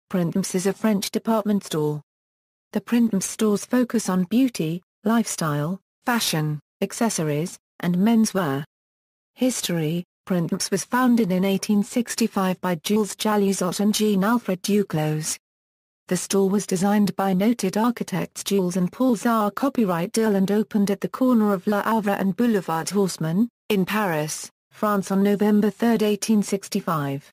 Printemps is a French department store. The Printemps stores focus on beauty, lifestyle, fashion, accessories, and menswear. History: Printemps was founded in 1865 by Jules Jalisot and Jean-Alfred Duclos. The store was designed by noted architects Jules and Paul Zar, copyright ALll, and opened at the corner of Le Havre and Boulevard Haussmann, in Paris, France on November 3, 1865.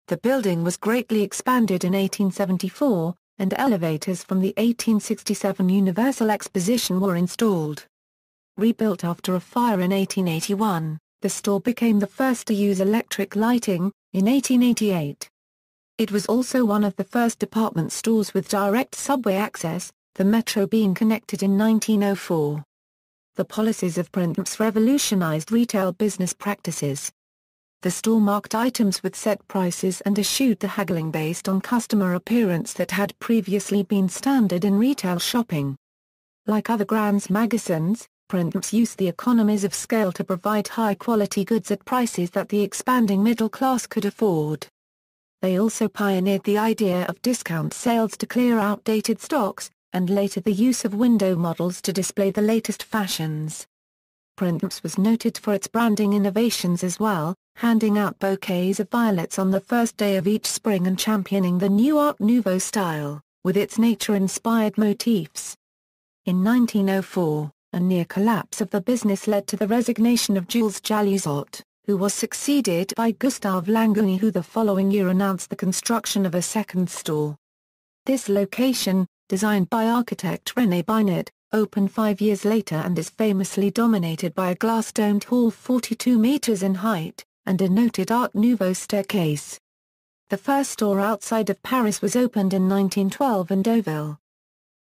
The building was greatly expanded in 1874, and elevators from the 1867 Universal Exposition were installed. Rebuilt after a fire in 1881, the store became the first to use electric lighting, in 1888. It was also one of the first department stores with direct subway access, the metro being connected in 1904. The policies of Printemps revolutionized retail business practices. The store marked items with set prices and eschewed the haggling based on customer appearance that had previously been standard in retail shopping. Like other grands magasins, Printemps used the economies of scale to provide high-quality goods at prices that the expanding middle class could afford. They also pioneered the idea of discount sales to clear outdated stocks, and later the use of window models to display the latest fashions. Printemps was noted for its branding innovations as well, handing out bouquets of violets on the first day of each spring and championing the new Art Nouveau style, with its nature-inspired motifs. In 1904, a near collapse of the business led to the resignation of Jules Jalisot, who was succeeded by Gustave Langouny, who the following year announced the construction of a second store. This location, designed by architect René Binet, opened 5 years later and is famously dominated by a glass-domed hall 42 meters in height, and a noted Art Nouveau staircase. The first store outside of Paris was opened in 1912 in Deauville.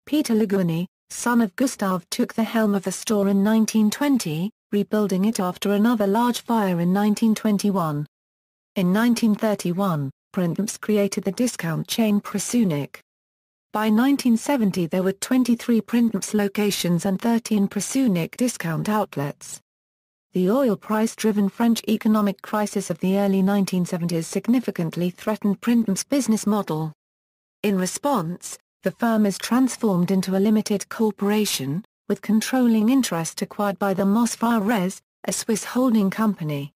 Peter Langouny, son of Gustave, took the helm of the store in 1920, rebuilding it after another large fire in 1921. In 1931, Printemps created the discount chain Pressunic. By 1970 there were 23 Printemps locations and 13 Pressunic discount outlets. The oil price-driven French economic crisis of the early 1970s significantly threatened Printemps' business model. In response, the firm is transformed into a limited corporation, with controlling interest acquired by the Mos Frères, a Swiss holding company.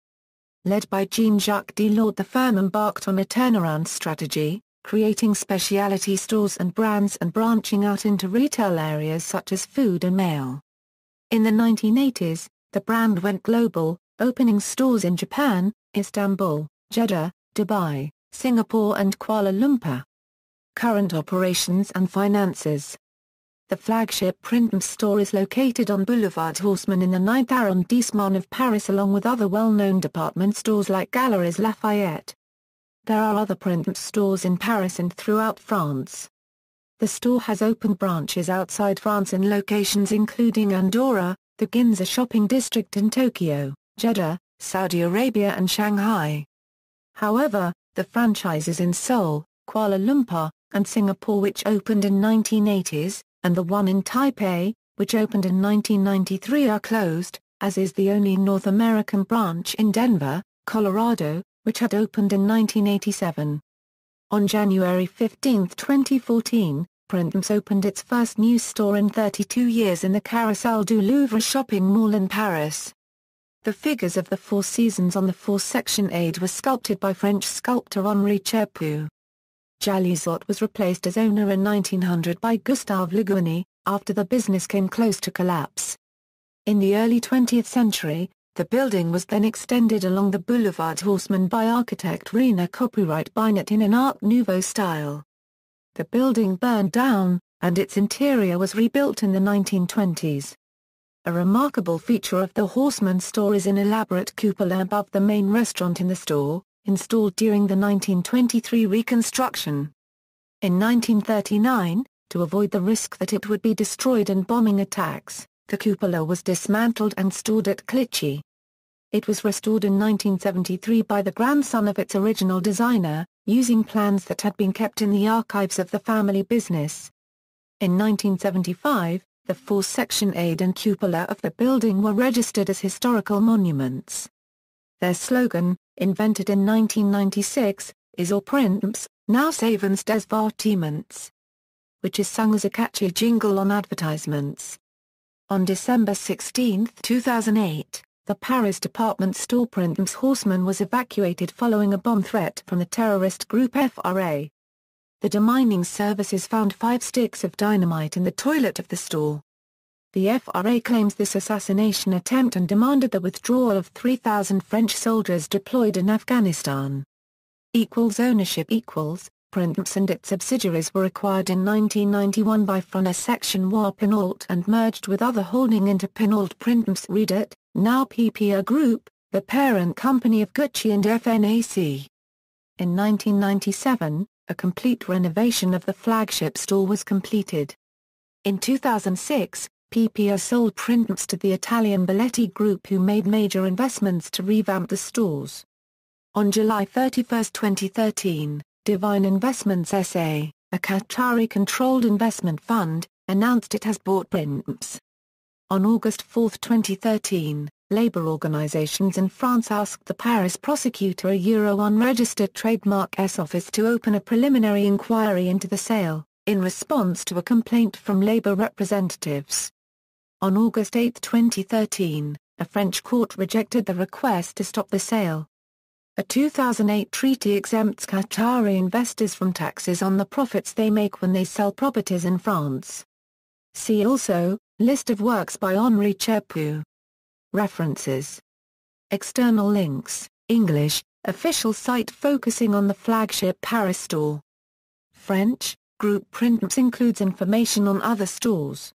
Led by Jean-Jacques Delord, the firm embarked on a turnaround strategy, creating specialty stores and brands and branching out into retail areas such as food and mail. In the 1980s, the brand went global, opening stores in Japan, Istanbul, Jeddah, Dubai, Singapore and Kuala Lumpur. Current operations and finances. The flagship Printemps store is located on Boulevard Haussmann in the 9th arrondissement of Paris, along with other well-known department stores like Galeries Lafayette. There are other Printemps stores in Paris and throughout France. The store has opened branches outside France in locations including Andorra, the Ginza shopping district in Tokyo, Jeddah, Saudi Arabia and Shanghai. However, the franchises in Seoul, Kuala Lumpur, and Singapore, which opened in 1980s, and the one in Taipei, which opened in 1993, are closed, as is the only North American branch in Denver, Colorado, which had opened in 1987. On January 15, 2014, Printemps opened its first new store in 32 years in the Carrousel du Louvre shopping mall in Paris. The figures of the Four Seasons on the four-section aid were sculpted by French sculptor Henri Cherpou. Jalisot was replaced as owner in 1900 by Gustave Langouny, after the business came close to collapse. In the early 20th century, the building was then extended along the Boulevard Haussmann by architect René copyright Binet in an Art Nouveau style. The building burned down, and its interior was rebuilt in the 1920s. A remarkable feature of the Haussmann store is an elaborate cupola above the main restaurant in the store, installed during the 1923 reconstruction. In 1939, to avoid the risk that it would be destroyed in bombing attacks, the cupola was dismantled and stored at Clichy. It was restored in 1973 by the grandson of its original designer, using plans that had been kept in the archives of the family business. In 1975, the four-section aid and cupola of the building were registered as historical monuments. Their slogan, invented in 1996, is Au Printemps, Now Savons des Vartiments, which is sung as a catchy jingle on advertisements. On December 16, 2008, the Paris department store Printemps Horseman was evacuated following a bomb threat from the terrorist group FRA. The demining services found 5 sticks of dynamite in the toilet of the store. The FRA claims this assassination attempt and demanded the withdrawal of 3,000 French soldiers deployed in Afghanistan. Ownership Printemps and its subsidiaries were acquired in 1991 by Frona Section ALll and merged with other holding into Pinault Printemps Redet, now PPA Group, the parent company of Gucci and FNAC. In 1997, a complete renovation of the flagship store was completed. In 2006, PPA sold Printemps to the Italian Belletti Group, who made major investments to revamp the stores. On July 31, 2013, Divine Investments SA, a Qatari-controlled investment fund, announced it has bought Printemps. On August 4, 2013, labour organisations in France asked the Paris prosecutor a unregistered trademark S office to open a preliminary inquiry into the sale, in response to a complaint from labour representatives. On August 8, 2013, a French court rejected the request to stop the sale. A 2008 treaty exempts Qatari investors from taxes on the profits they make when they sell properties in France. See also, List of works by Henri Cherpu. References. External links, English, official site focusing on the flagship Paris store. French, Group Printemps includes information on other stores.